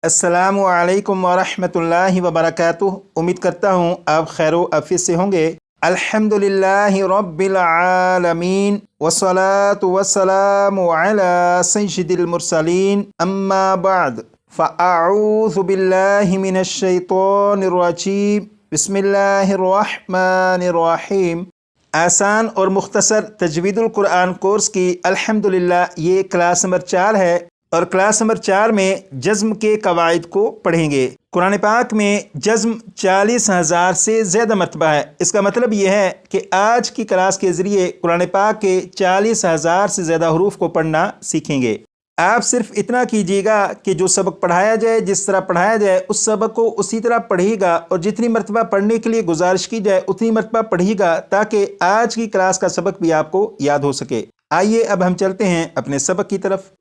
अस्सलामु अलैकुम वरहमतुल्लाहि वबरकातुह। उम्मीद करता हूँ आप खैर आफियत से होंगे। अल्हम्दुलिल्लाहि रब्बिल आलमीन वस्सलातु वस्सलामु अला सय्यिदिल मुरसलीन अम्मा बाद फ़अऊज़ु बिल्लाहि मिनश शैतानिर रजीम बिस्मिल्लाहिर रहमानिर रहीम। आसान और मुख्तसर तजवीदुल कुरान कोर्स की अल्हम्दुलिल्लाह ये क्लास नंबर 4 है और क्लास नंबर 4 में जज़्म के कवाइद को पढ़ेंगे। कुरान पाक में जज़्म 40,000 से ज़्यादा मरतबा है। इसका मतलब ये है कि आज की क्लास के ज़रिए कुरान पाक के 40,000 से ज़्यादा हरूफ को पढ़ना सीखेंगे। आप सिर्फ इतना कीजिएगा कि जो सबक पढ़ाया जाए, जिस तरह पढ़ाया जाए उस सबक को उसी तरह पढ़िएगा और जितनी मरतबा पढ़ने के लिए गुजारिश की जाए उतनी मरतबा पढ़िएगा ताकि आज की क्लास का सबक भी आपको याद हो सके। आइए अब हम चलते हैं अपने सबक की तरफ।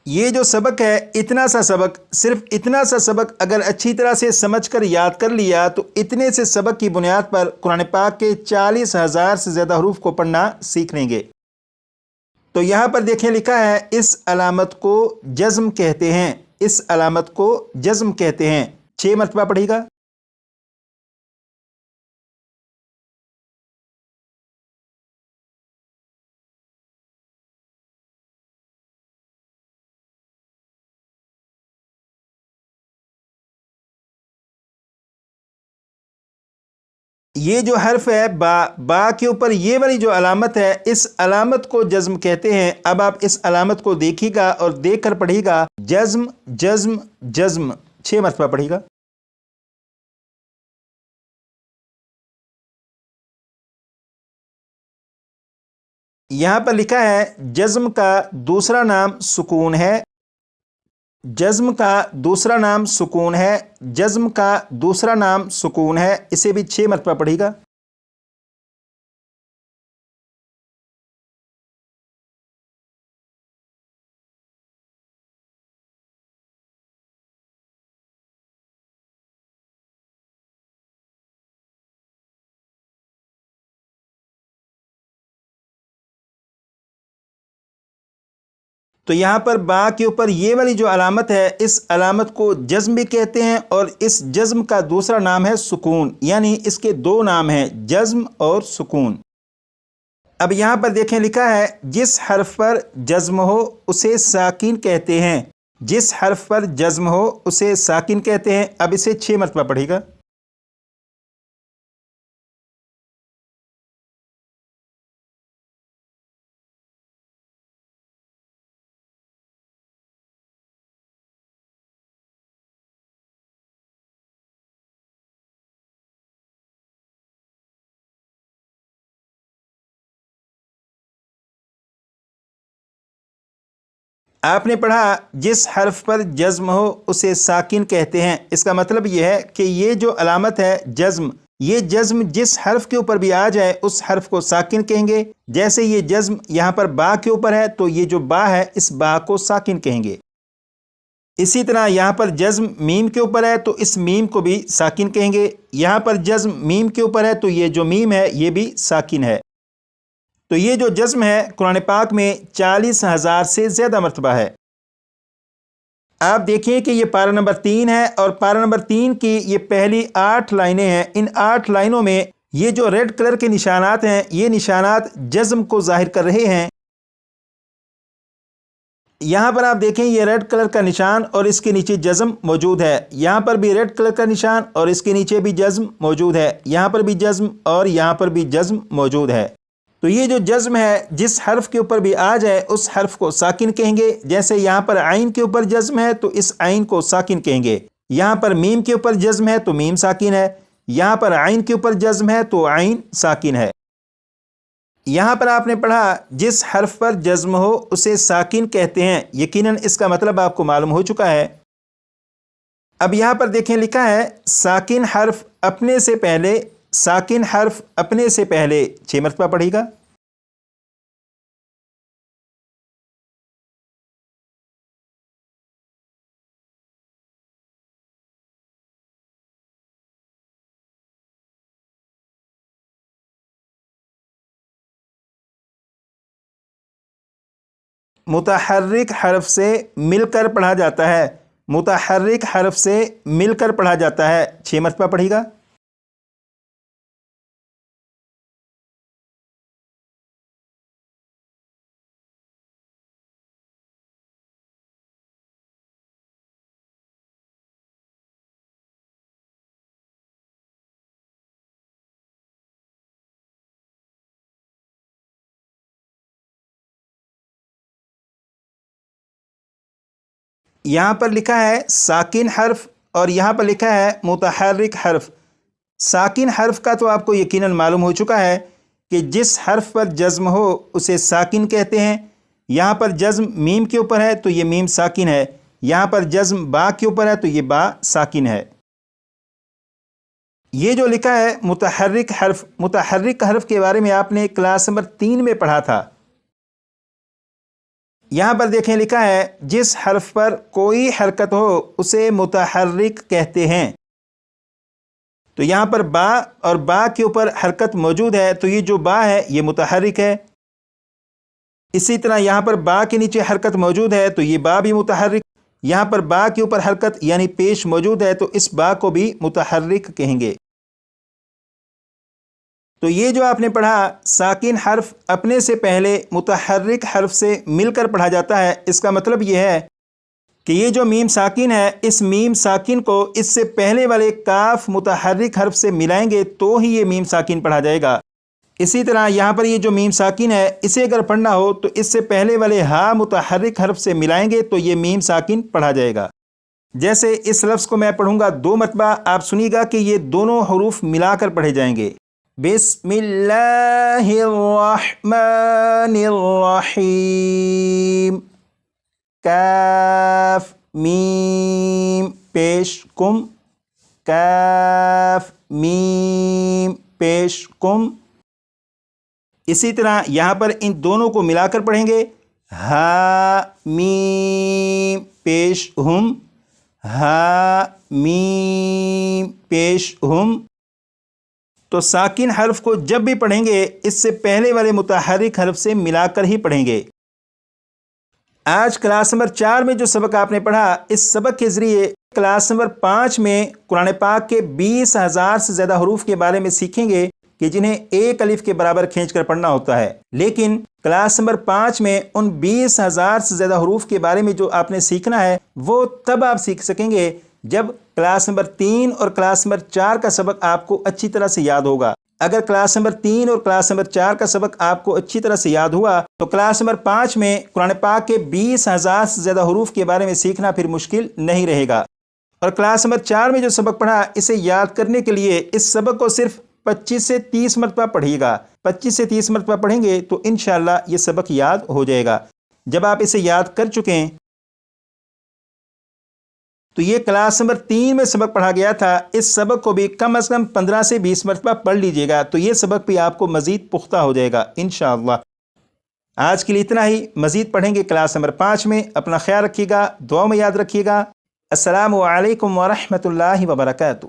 ये जो सबक है, इतना सा सबक, सिर्फ इतना सा सबक अगर अच्छी तरह से समझ कर याद कर लिया तो इतने से सबक की बुनियाद पर कुरान पाक के 40,000 से ज़्यादा हरूफ को पढ़ना सीख लेंगे। तो यहाँ पर देखें लिखा है, इस अलामत को जज़्म कहते हैं। इस अलामत को जज़्म कहते हैं। 6 मरतबा पढ़ेगा। ये जो हर्फ है बा के ऊपर ये वाली जो अलामत है, इस अलामत को जज़्म कहते हैं। अब आप इस अलामत को देखिएगा और देख कर पढ़िएगा, जज़्म जज़्म जज़्म। 6 मरतबा पढ़िएगा। यहाँ पर लिखा है, जज़्म का दूसरा नाम सुकून है। जज़्म का दूसरा नाम सुकून है। जज़्म का दूसरा नाम सुकून है। इसे भी 6 मरतबा पढ़िएगा। तो यहाँ पर बा के ऊपर ये वाली जो अलामत है, इस अलामत को जज़्म भी कहते हैं और इस जज़्म का दूसरा नाम है सुकून, यानी इसके 2 नाम हैं, जज़्म और सुकून। अब यहाँ पर देखें लिखा है, जिस हर्फ पर जज़्म हो उसे साकिन कहते हैं। जिस हर्फ पर जज़्म हो उसे साकिन कहते हैं। अब इसे 6 मरतबा पढ़ेगा। आपने पढ़ा, जिस हर्फ पर जज़्म हो उसे साकिन कहते हैं। इसका मतलब यह है कि ये जो अलामत है जज़्म, ये जज़्म जिस हर्फ के ऊपर भी आ जाए उस हर्फ को साकिन कहेंगे। जैसे ये जज़्म यहाँ पर बा के ऊपर है तो ये जो बा है इस बा को साकिन कहेंगे। इसी तरह यहाँ पर जज़्म मीम के ऊपर है तो इस मीम को भी साकिन कहेंगे। यहाँ पर जज़्म मीम के ऊपर है तो ये जो मीम है ये भी साकिन है। तो ये जो जज़्म है कुरान पाक में 40,000 से ज़्यादा मरतबा है। आप देखिए कि ये पारा नंबर 3 है और पारा नंबर 3 की ये पहली 8 लाइनें हैं। इन 8 लाइनों में ये जो रेड कलर के निशानात हैं, ये निशानात जज़्म को ज़ाहिर कर रहे हैं। यहाँ पर आप देखें, ये रेड कलर का निशान और इसके नीचे जज़्म मौजूद है। यहाँ पर भी रेड कलर का निशान और इसके नीचे भी जज़्म मौजूद है। यहाँ पर भी जज़्म और यहाँ पर भी जज़्म मौजूद है। तो ये जो जज़्म है, जिस हर्फ के ऊपर भी आ जाए उस हर्फ को साकिन कहेंगे। जैसे यहाँ पर आइन के ऊपर जज़्म है तो इस आइन को साकिन कहेंगे। यहाँ पर मीम के ऊपर जज़्म है तो मीम साकिन है। यहाँ पर आइन के ऊपर जज़्म है तो आइन साकिन है। यहाँ पर आपने पढ़ा, जिस हर्फ पर जज़्म हो उसे साकिन कहते हैं। यकीनन इसका मतलब आपको मालूम हो चुका है। अब यहाँ पर देखें लिखा है, साकिन हर्फ अपने से पहले, साकिन हर्फ अपने से पहले। 6 मरतबा पढ़ेगा। मुतहर्रिक हर्फ से मिलकर पढ़ा जाता है। متحرک حرف سے مل کر پڑھا جاتا ہے؟ 6 مرتبہ پڑھے گا۔ یہاں پر لکھا ہے ساکن حرف اور یہاں پر لکھا ہے متحرک حرف۔ ساکن حرف کا تو آپ کو یقیناً معلوم ہو چکا ہے کہ جس حرف پر جزم ہو اسے ساکن کہتے ہیں۔ یہاں پر جزم میم کے اوپر ہے تو یہ میم ساکن ہے، یہاں پر جزم با کے اوپر ہے تو یہ با ساکن ہے۔ یہ جو لکھا ہے متحرک حرف، متحرک حرف کے بارے میں آپ نے کلاس نمبر 3 میں پڑھا تھا۔ یہاں پر دیکھیں لکھا ہے جس حرف پر کوئی حرکت ہو اسے متحرک کہتے ہیں۔ تو یہاں پر با اور با کے اوپر حرکت موجود ہے تو یہ جو با ہے یہ متحرک ہے۔ اسی طرح یہاں پر با کے نیچے حرکت موجود ہے تو یہ با بھی متحرک، یہاں پر با کے اوپر حرکت یعنی پیش موجود ہے تو اس با کو بھی متحرک کہیں گے۔ تو یہ جو آپ نے پڑھا ساکن حرف اپنے سے پہلے متحرک حرف سے مل کر پڑھا جاتا ہے، اس کا مطلب یہ ہے کہ یہ جو میم ساکن ہے اس میم ساکن کو اس سے پہلے والے کاف متحرک حرف سے ملائیں گے تو ہی یہ میم ساکن پڑھا جائے گا۔ اسی طرح یہاں پر یہ جو میم ساکن ہے اسے اگر پڑھنا ہو تو اس سے پہلے والے ہا متحرک حرف سے ملائیں گے تو یہ میم ساکن پڑھا جائے گا۔ جیسے اس لفظ کو میں پڑھوں گا 2 مرتبہ، آپ سنیے گا کہ یہ دونوں حروف ملا کر پڑھے جائیں گے۔ بسم اللہ الرحمن الرحیم، کاف میم پیش کم، کاف میم پیش کم۔ اسی طرح یہاں پر ان دونوں کو ملا کر پڑھیں گے، ہا میم پیش ہم، ہا میم پیش ہم۔ تو ساکن حرف کو جب بھی پڑھیں گے اس سے پہلے والے متحرک حرف سے ملا کر ہی پڑھیں گے۔ آج کلاس نمبر 4 میں جو سبق آپ نے پڑھا، اس سبق کے ذریعے کلاس نمبر 5 میں قرآن پاک کے 20,000 سے زیادہ حروف کے بارے میں سیکھیں گے کہ جنہیں ایک الف کے برابر کھینچ کر پڑھنا ہوتا ہے۔ لیکن کلاس نمبر 5 میں ان 20,000 سے زیادہ حروف کے بارے میں جو آپ نے سیکھنا ہے وہ تب آپ سیکھ سکیں گے جب کلاس نمبر 3 اور کلاس نمبر 4 کا سبق آپ کو اچھی طرح سے یاد ہوگا۔ اگر کلاس نمبر 3 اور کلاس نمبر 4 کا سبق آپ کو اچھی طرح سے یاد ہوا تو کلاس نمبر 5 میں قرآن پاک کے 20,000 سے زیادہ حروف کے بارے میں سیکھنا پھر مشکل نہیں رہے گا۔ اور کلاس نمبر 4 میں جو سبق پڑھا اسے یاد کرنے کے لیے اس سبق کو صرف 25 سے 30 مرتبہ پڑھیے گا۔ 25 سے 30 مرتبہ پڑھیں گے تو انشاءاللہ یہ سبق یاد ہو جائے گا۔ جب آپ اسے یاد کر چکیں تو یہ کلاس نمبر 3 میں سبق پڑھا گیا تھا، اس سبق کو بھی کم از کم 15 سے 20 مرتبہ پڑھ لیجئے گا تو یہ سبق بھی آپ کو مزید پختہ ہو جائے گا انشاءاللہ۔ آج کے لیے اتنا ہی، مزید پڑھیں گے کلاس نمبر 5 میں۔ اپنا خیال رکھیے گا، دعا میں یاد رکھیے گا۔ السلام علیکم ورحمۃ اللہ وبرکاتہ۔